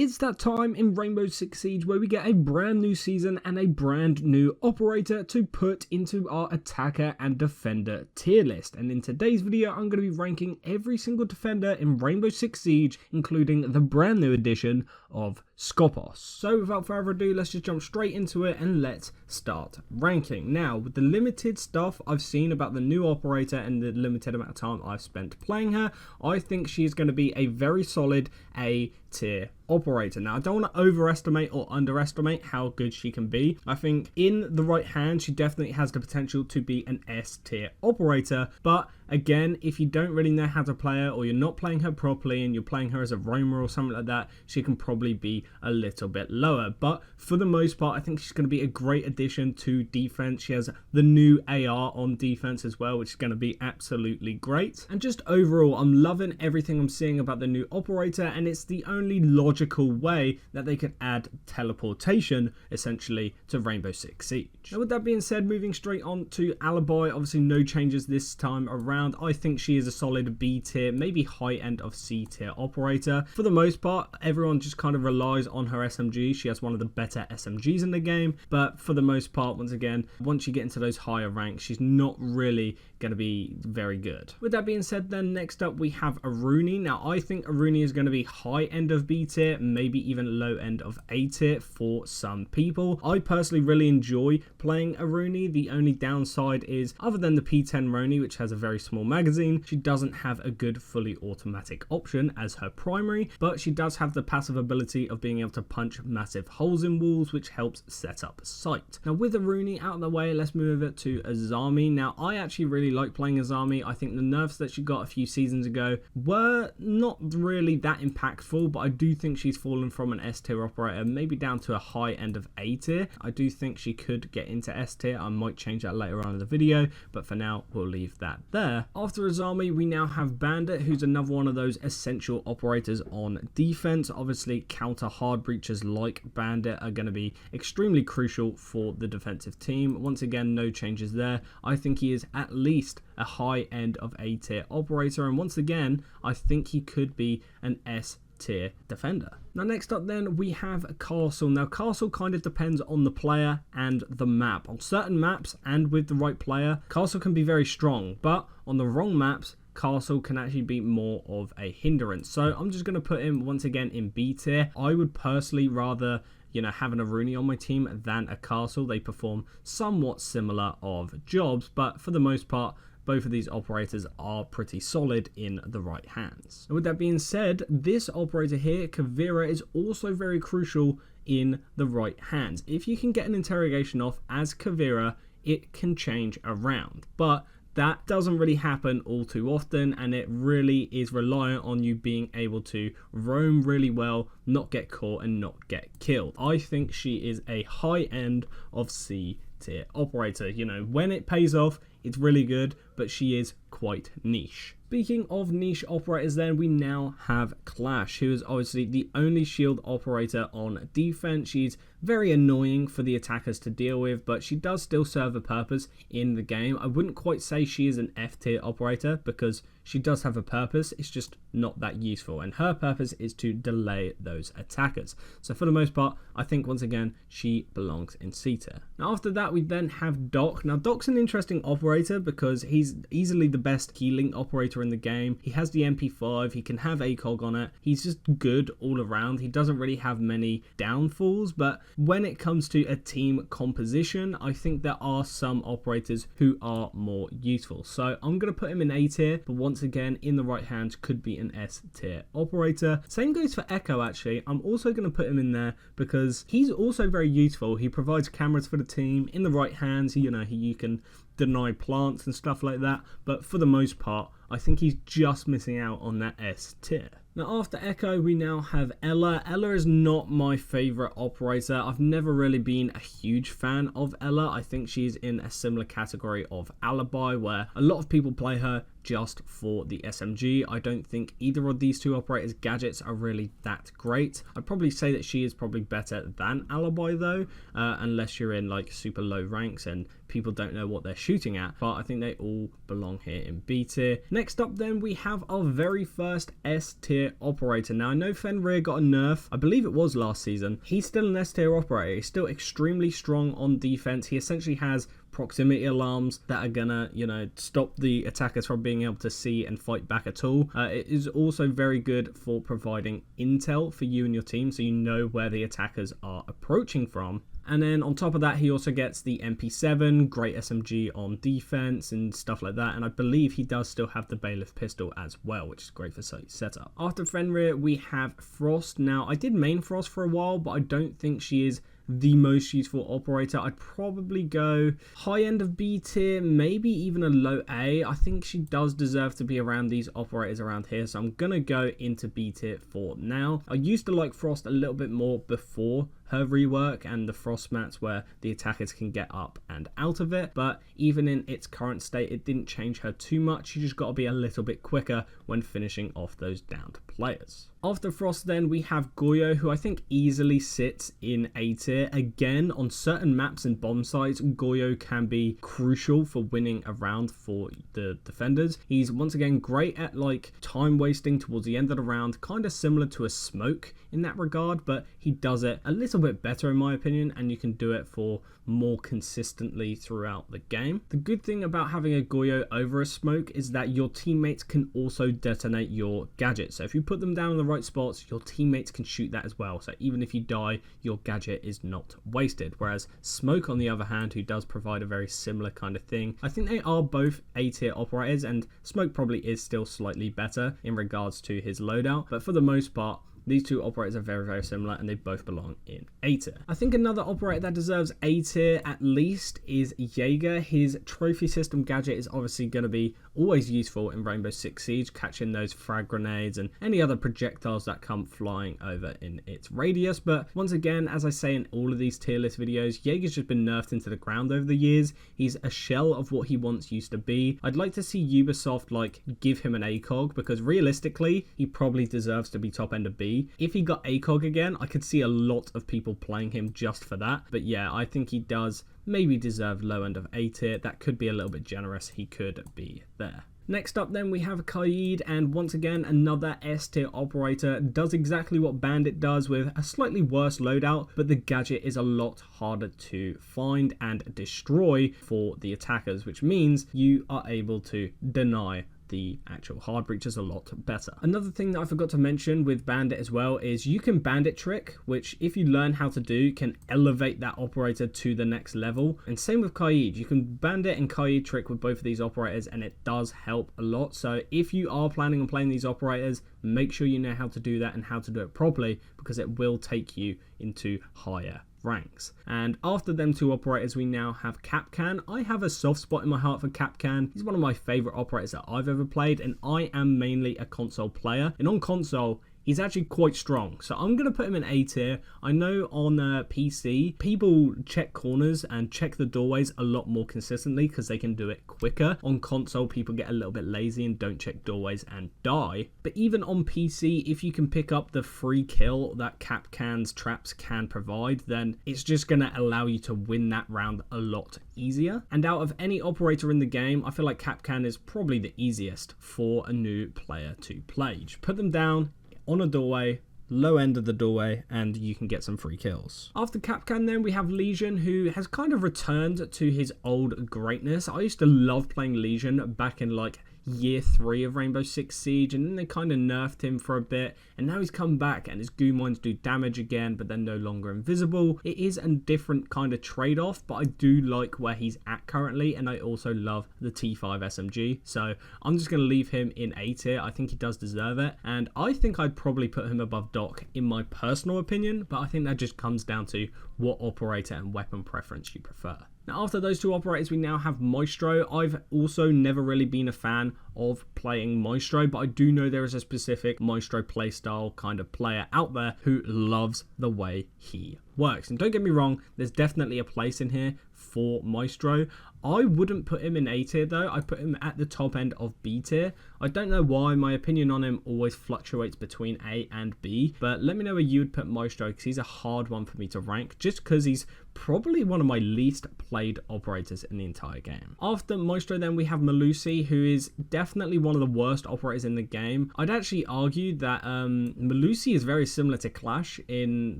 It's that time in Rainbow Six Siege where we get a brand new season and a brand new operator to put into our attacker and defender tier list. And in today's video, I'm going to be ranking every single defender in Rainbow Six Siege, including the brand new addition of Skopos. So without further ado, let's just jump straight into it and let's start ranking. Now, with the limited stuff I've seen about the new operator and the limited amount of time I've spent playing her, I think she's going to be a very solid A tier operator. Now, I don't want to overestimate or underestimate how good she can be. I think in the right hand, she definitely has the potential to be an S tier operator, but again, if you don't really know how to play her or you're not playing her properly and you're playing her as a roamer or something like that, she can probably be a little bit lower. But for the most part, I think she's going to be a great addition to defense. She has the new AR on defense as well, which is going to be absolutely great. And just overall, I'm loving everything I'm seeing about the new operator, and it's the only logical way that they could add teleportation essentially to Rainbow Six Siege. Now, with that being said, moving straight on to Alibi, obviously no changes this time around. I think she is a solid B tier, maybe high end of C tier operator. For the most part, everyone just kind of relies on her SMG. She has one of the better SMGs in the game, but for the most part, once again, once you get into those higher ranks, she's not really going to be very good. With that being said, then next up we have Aruni. Now, I think Aruni is going to be high end of B tier, maybe even low end of A tier for some people. I personally really enjoy playing Aruni. The only downside is, other than the P10 Roni, which has a very small magazine, she doesn't have a good fully automatic option as her primary, but she does have the passive ability of being able to punch massive holes in walls, which helps set up sight. Now, with Aruni out of the way, let's move it to Azami. Now, I actually really like playing Azami. I think the nerfs that she got a few seasons ago were not really that impactful, but I do think she's fallen from an S tier operator maybe down to a high end of A tier. I do think she could get into S tier. I might change that later on in the video, but for now we'll leave that there. After Azami, we now have Bandit, who's another one of those essential operators on defense. Obviously, counter hard breachers like Bandit are going to be extremely crucial for the defensive team. Once again, no changes there. I think he is at least a high end of A tier operator, and once again, I think he could be an S tier defender. Now, next up then we have Castle. Now, Castle kind of depends on the player and the map. On certain maps and with the right player, Castle can be very strong, but on the wrong maps, Castle can actually be more of a hindrance. So I'm just going to put him once again in B tier. I would personally rather, you know, have an Aruni on my team than a Castle. They perform somewhat similar of jobs, but for the most part, both of these operators are pretty solid in the right hands. And with that being said, this operator here, Kavira, is also very crucial in the right hands. If you can get an interrogation off as Kavira, it can change around. But that doesn't really happen all too often, and it really is reliant on you being able to roam really well, not get caught and not get killed. I think she is a high end of C tier operator. You know, when it pays off, it's really good, but she is quite niche. Speaking of niche operators then, we now have Clash, who is obviously the only shield operator on defense. She's very annoying for the attackers to deal with, but she does still serve a purpose in the game. I wouldn't quite say she is an F tier operator because she does have a purpose, it's just not that useful, and her purpose is to delay those attackers. So for the most part, I think once again, she belongs in C tier. Now after that, we then have Doc. Now Doc's an interesting operator because he's easily the best healing operator in the game. He has the MP5, he can have ACOG on it, he's just good all around. He doesn't really have many downfalls, but when it comes to a team composition, I think there are some operators who are more useful. So I'm going to put him in A tier, but once again, in the right hands, could be an S tier operator. Same goes for Echo, actually. I'm also going to put him in there because he's also very useful. He provides cameras for the team. In the right hands, you know, you can deny plants and stuff like that, but for the most part, I think he's just missing out on that S tier. Now after Echo, we now have Ella. Ella is not my favorite operator. I've never really been a huge fan of Ella. I think she's in a similar category of Alibi, where a lot of people play her just for the SMG. I don't think either of these two operators' gadgets are really that great. I'd probably say that she is probably better than Alibi though, unless you're in like super low ranks and people don't know what they're shooting at, but I think they all belong here in B tier. Next up then, we have our very first S tier tier operator. Now I know Fenrir got a nerf, I believe it was last season. He's still an S tier operator. He's still extremely strong on defense. He essentially has proximity alarms that are gonna, stop the attackers from being able to see and fight back at all. It is also very good for providing intel for you and your team, so you know where the attackers are approaching from. And then on top of that, he also gets the MP7, great SMG on defense and stuff like that. And I believe he does still have the Bailiff pistol as well, which is great for setup. After Fenrir, we have Frost. Now, I did main Frost for a while, but I don't think she is the most useful operator. I'd probably go high end of B tier, maybe even a low A. I think she does deserve to be around these operators around here, so I'm gonna go into B tier for now. I used to like Frost a little bit more before her rework and the frost mats where the attackers can get up and out of it, but even in its current state, it didn't change her too much. You just got to be a little bit quicker when finishing off those downed players. After Frost then we have Goyo, who I think easily sits in A tier. Again, on certain maps and bomb sites, Goyo can be crucial for winning a round for the defenders. He's once again great at like time wasting towards the end of the round, kind of similar to a Smoke in that regard, but he does it a little bit better in my opinion, and you can do it for more consistently throughout the game. The good thing about having a Goyo over a Smoke is that your teammates can also detonate your gadget. So if you put them down in the right spots, your teammates can shoot that as well. So even if you die, your gadget is not wasted. Whereas Smoke, on the other hand, who does provide a very similar kind of thing, I think they are both A tier operators, and Smoke probably is still slightly better in regards to his loadout, but for the most part, these two operators are very, very similar, and they both belong in A tier. I think another operator that deserves A tier at least is Jaeger. His trophy system gadget is obviously going to be always useful in Rainbow Six Siege, catching those frag grenades and any other projectiles that come flying over in its radius. But once again, as I say in all of these tier list videos, Jaeger's just been nerfed into the ground over the years. He's a shell of what he once used to be. I'd like to see Ubisoft like give him an ACOG, because realistically, he probably deserves to be top end of B. If he got ACOG again, I could see a lot of people playing him just for that. But yeah, I think he does maybe deserve low end of A tier. That could be a little bit generous. He could be there. Next up then we have Kaid, and once again another S tier operator. Does exactly what Bandit does with a slightly worse loadout, but the gadget is a lot harder to find and destroy for the attackers, which means you are able to deny the actual hard breaches a lot better. Another thing that I forgot to mention with Bandit as well is you can Bandit trick, which if you learn how to do, can elevate that operator to the next level. And same with Kaid, you can Bandit and Kaid trick with both of these operators, and it does help a lot. So if you are planning on playing these operators, make sure you know how to do that and how to do it properly, because it will take you into higher ranks. And after them two operators, we now have Kapkan. I have a soft spot in my heart for Kapkan. He's one of my favorite operators that I've ever played, and I am mainly a console player, and on console he's actually quite strong, so I'm going to put him in A tier. I know on PC, people check corners and check the doorways a lot more consistently because they can do it quicker. On console, people get a little bit lazy and don't check doorways and die. But even on PC, if you can pick up the free kill that Kapkan's traps can provide, then it's just going to allow you to win that round a lot easier. And out of any operator in the game, I feel like Kapkan is probably the easiest for a new player to play. You just put them down on a doorway, low end of the doorway, and you can get some free kills. After Kapkan then we have Legion, who has kind of returned to his old greatness. I used to love playing Legion back in like year 3 of Rainbow Six Siege, and then they kind of nerfed him for a bit, and now he's come back and his goo mines do damage again, but they're no longer invisible. It is a different kind of trade-off, but I do like where he's at currently, and I also love the T5 SMG, so I'm just going to leave him in A tier. I think he does deserve it, and I think I'd probably put him above Doc in my personal opinion, but I think that just comes down to what operator and weapon preference you prefer. Now, after those two operators, we now have Maestro. I've also never really been a fan of playing Maestro, but I do know there is a specific Maestro playstyle kind of player out there who loves the way he works. And don't get me wrong, there's definitely a place in here for Maestro. I wouldn't put him in A tier though. I put him at the top end of B tier. I don't know why. My opinion on him always fluctuates between A and B, but let me know where you would put Maestro, because he's a hard one for me to rank just because he's probably one of my least played operators in the entire game. After Maestro then we have Melusi, who is definitely one of the worst operators in the game. I'd actually argue that Melusi is very similar to Clash in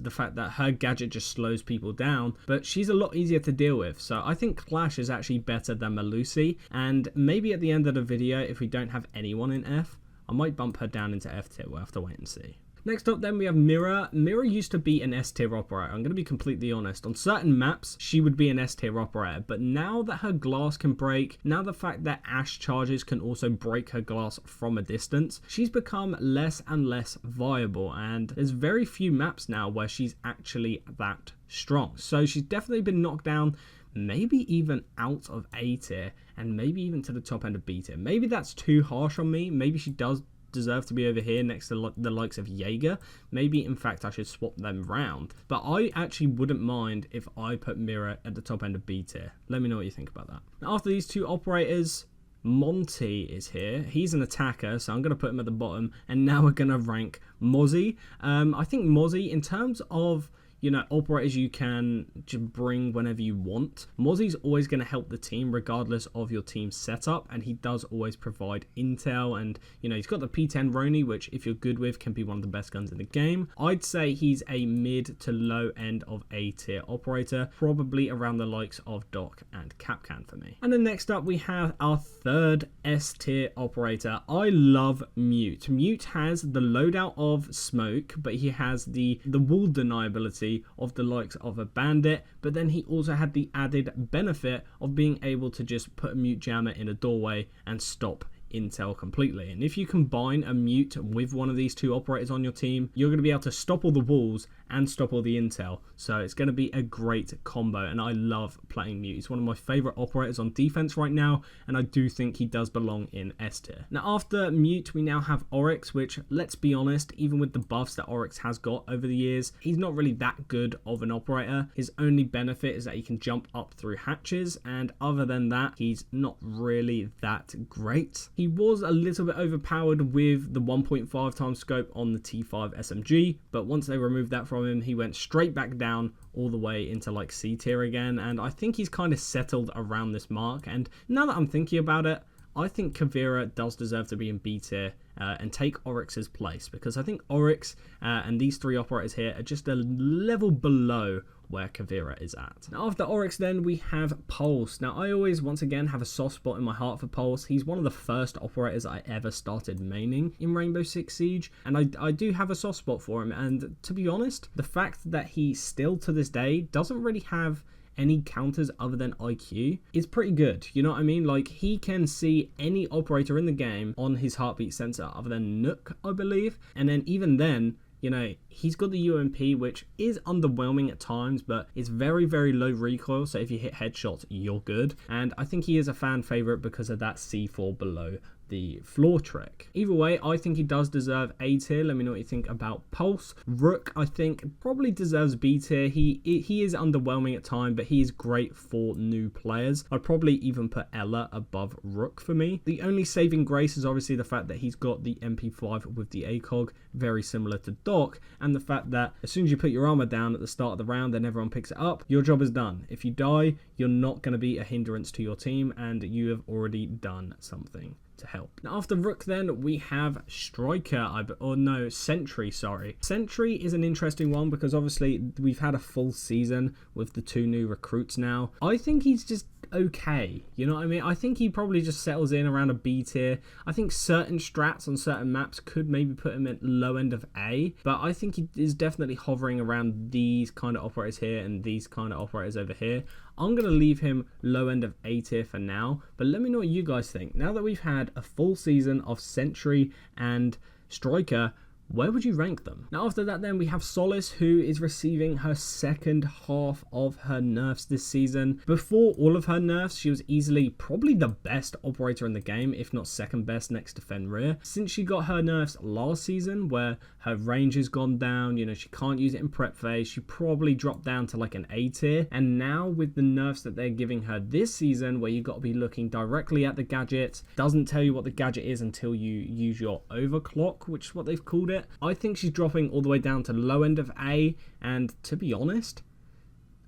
the fact that her gadget just slows people down, but she's a lot easier to deal with. So I think Clash is actually better than Melusi, and maybe at the end of the video, if we don't have anyone in F, I might bump her down into F tier. We'll have to wait and see. Next up then we have Mira. Mira used to be an S tier operator. I'm going to be completely honest. On certain maps, she would be an S tier operator, but now that her glass can break, now the fact that Ash charges can also break her glass from a distance, she's become less and less viable, and there's very few maps now where she's actually that strong. So she's definitely been knocked down, maybe even out of A tier, and maybe even to the top end of B tier. Maybe that's too harsh on me. Maybe she does deserve to be over here next to the likes of Jaeger. Maybe in fact I should swap them round, but I actually wouldn't mind if I put Mira at the top end of B tier. Let me know what you think about that. Now, after these two operators, Monty is here. He's an attacker, so I'm going to put him at the bottom, and now we're going to rank Mozzie. I think Mozzie, in terms of, you know, operators you can just bring whenever you want, Mozzie's always going to help the team regardless of your team setup, and he does always provide intel, and you know, he's got the P10 Roni, which if you're good with can be one of the best guns in the game. I'd say he's a mid to low end of A tier operator, probably around the likes of Doc and Capcan for me. And then next up we have our third S tier operator. I love Mute. Mute has the loadout of smoke, but he has the wall deniability of the likes of a bandit, but then he also had the added benefit of being able to just put a mute jammer in a doorway and stop intel completely. And if you combine a mute with one of these two operators on your team, you're going to be able to stop all the walls and stop all the intel. So it's going to be a great combo, and I love playing mute. He's one of my favorite operators on defense right now, and I do think he does belong in S tier. Now after mute we now have Oryx, which, let's be honest, even with the buffs that Oryx has got over the years, he's not really that good of an operator. His only benefit is that he can jump up through hatches, and other than that, he's not really that great. He was a little bit overpowered with the 1.5 times scope on the T5 SMG, but once they removed that from him, he went straight back down all the way into like C tier again, and I think he's kind of settled around this mark. And now that I'm thinking about it, I think Kavira does deserve to be in B tier and take Oryx's place, because I think Oryx and these three operators here are just a level below where Kavira is at. Now after Oryx then we have Pulse. Now I always once again have a soft spot in my heart for Pulse. He's one of the first operators I ever started maining in Rainbow Six Siege, and I do have a soft spot for him. And to be honest, the fact that he still to this day doesn't really have any counters other than IQ is pretty good. You know what I mean? Like, he can see any operator in the game on his heartbeat sensor other than Nook, I believe. And then even then, you know, he's got the UMP, which is underwhelming at times, but it's very, very low recoil. So if you hit headshots, you're good. And I think he is a fan favorite because of that C4 below the floor trick. Either way, I think he does deserve A tier. Let me know what you think about Pulse. Rook, I think, probably deserves B tier. He is underwhelming at times, but he is great for new players. I'd probably even put Ella above Rook for me. The only saving grace is obviously the fact that he's got the MP5 with the ACOG, very similar to Doc, and the fact that as soon as you put your armor down at the start of the round and everyone picks it up, your job is done. If you die, you're not going to be a hindrance to your team, and you have already done something to help. Now after Rook then we have Striker, Sentry, sorry. Sentry is an interesting one because obviously we've had a full season with the two new recruits now. I think he's just okay, you know what I mean? I think he probably just settles in around a B tier. I think certain strats on certain maps could maybe put him at low end of A, but I think he is definitely hovering around these kind of operators here and these kind of operators over here. I'm going to leave him low end of A tier for now, but let me know what you guys think. Now that we've had a full season of Sentry and Striker, where would you rank them? Now after that then we have Solace, who is receiving her second half of her nerfs this season. Before all of her nerfs, she was easily probably the best operator in the game, if not second best next to Fenrir. Since she got her nerfs last season, where her range has gone down, you know, she can't use it in prep phase, she probably dropped down to like an A tier. And now with the nerfs that they're giving her this season, where you got to be looking directly at the gadget, doesn't tell you what the gadget is until you use your overclock, which is what they've called it. I think she's dropping all the way down to low end of A, and to be honest,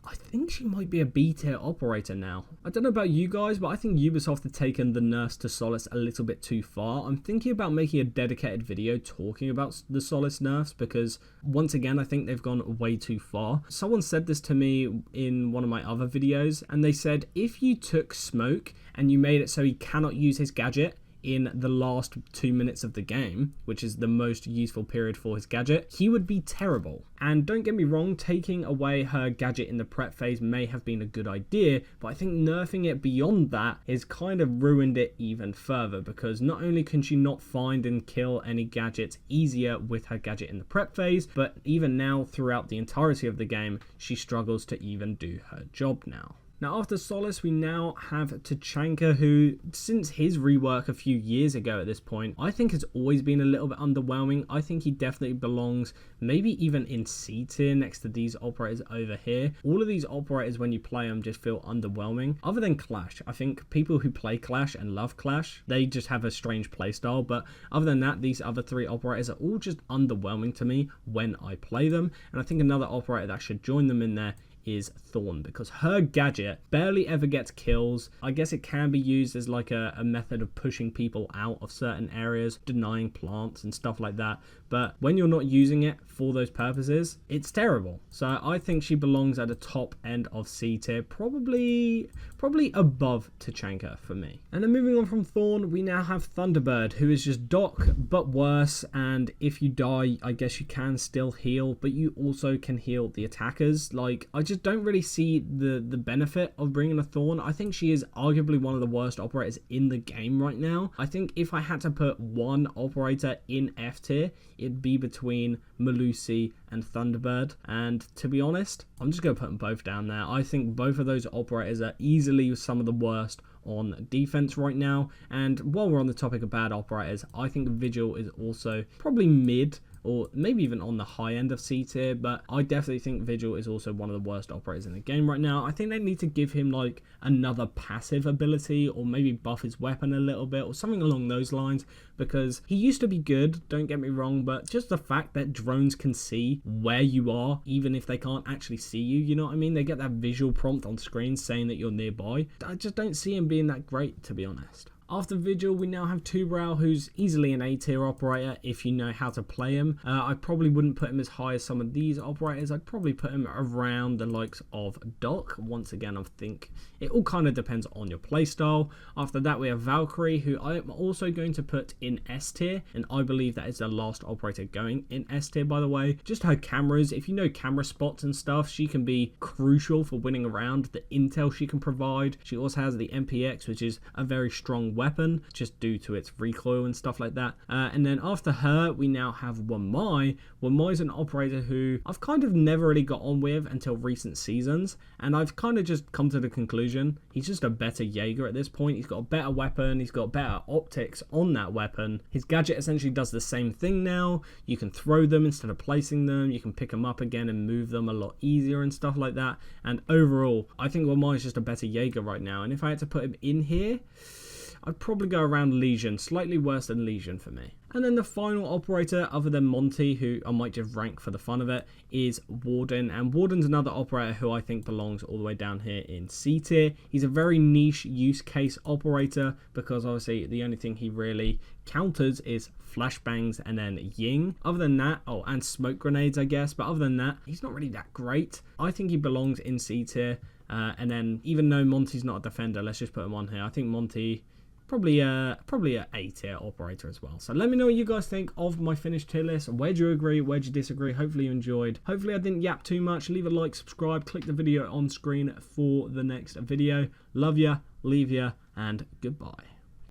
I think she might be a B tier operator now. I don't know about you guys, but I think Ubisoft have taken the nerfs to Solace a little bit too far. I'm thinking about making a dedicated video talking about the Solace nerfs, because once again, I think they've gone way too far. Someone said this to me in one of my other videos, and they said if you took Smoke and you made it so he cannot use his gadget in the last 2 minutes of the game, which is the most useful period for his gadget, he would be terrible. And don't get me wrong, taking away her gadget in the prep phase may have been a good idea, but I think nerfing it beyond that has kind of ruined it even further, because not only can she not find and kill any gadgets easier with her gadget in the prep phase, but even now throughout the entirety of the game, she struggles to even do her job now. Now after Solace, we now have Tachanka, who, since his rework a few years ago at this point, I think has always been a little bit underwhelming. I think he definitely belongs maybe even in C tier next to these operators over here. All of these operators, when you play them, just feel underwhelming. Other than Clash, I think people who play Clash and love Clash, they just have a strange playstyle. But other than that, these other three operators are all just underwhelming to me when I play them. And I think another operator that should join them in there is Thorn, because her gadget barely ever gets kills. I guess it can be used as like a method of pushing people out of certain areas, denying plants and stuff like that, but when you're not using it for those purposes, it's terrible. So I think she belongs at the top end of C tier, probably above Tachanka for me. And then moving on from Thorn, we now have Thunderbird, who is just Doc but worse, and if you die, I guess you can still heal, but you also can heal the attackers. Like, I just don't really see the benefit of bringing a Thorn. I think she is arguably one of the worst operators in the game right now. I think if I had to put one operator in F tier, it'd be between Melusi and Thunderbird, and to be honest, I'm just going to put them both down there. I think both of those operators are easily some of the worst on defense right now. And while we're on the topic of bad operators, I think Vigil is also probably mid, or maybe even on the high end of C tier, but I definitely think Vigil is also one of the worst operators in the game right now. I think they need to give him like another passive ability, or maybe buff his weapon a little bit, or something along those lines, because he used to be good, don't get me wrong, but just the fact that drones can see where you are, even if they can't actually see you, you know what I mean? They get that visual prompt on screen saying that you're nearby. I just don't see him being that great, to be honest. After Vigil, we now have Tubrow, who's easily an A tier operator if you know how to play him. I probably wouldn't put him as high as some of these operators. I'd probably put him around the likes of Doc. Once again, I think it all kind of depends on your playstyle. After that, we have Valkyrie, who I am also going to put in S tier, and I believe that is the last operator going in S tier, by the way. Just her cameras, if you know camera spots and stuff, she can be crucial for winning around. The intel she can provide. She also has the MPX, which is a very strong weapon, just due to its recoil and stuff like that. And then after her, we now have Y9S3. Y9S3 is an operator who I've kind of never really got on with until recent seasons, and I've kind of just come to the conclusion he's just a better Jaeger at this point. He's got a better weapon, he's got better optics on that weapon. His gadget essentially does the same thing now. You can throw them instead of placing them, you can pick them up again and move them a lot easier and stuff like that. And overall, I think Y9S3 is just a better Jaeger right now, and if I had to put him in here, I'd probably go around Legion, slightly worse than Legion for me. And then the final operator, other than Monty, who I might just rank for the fun of it, is Warden. And Warden's another operator who I think belongs all the way down here in C tier. He's a very niche use case operator, because obviously the only thing he really counters is flashbangs and then Ying. Other than that, oh, and smoke grenades, I guess. But other than that, he's not really that great. I think he belongs in C tier. And then even though Monty's not a defender, let's just put him on here. I think Monty, probably a A tier operator as well. So let me know what you guys think of my finished tier list. Where do you agree? Where do you disagree? Hopefully you enjoyed. Hopefully I didn't yap too much. Leave a like, subscribe, click the video on screen for the next video. Love ya, leave ya, and goodbye.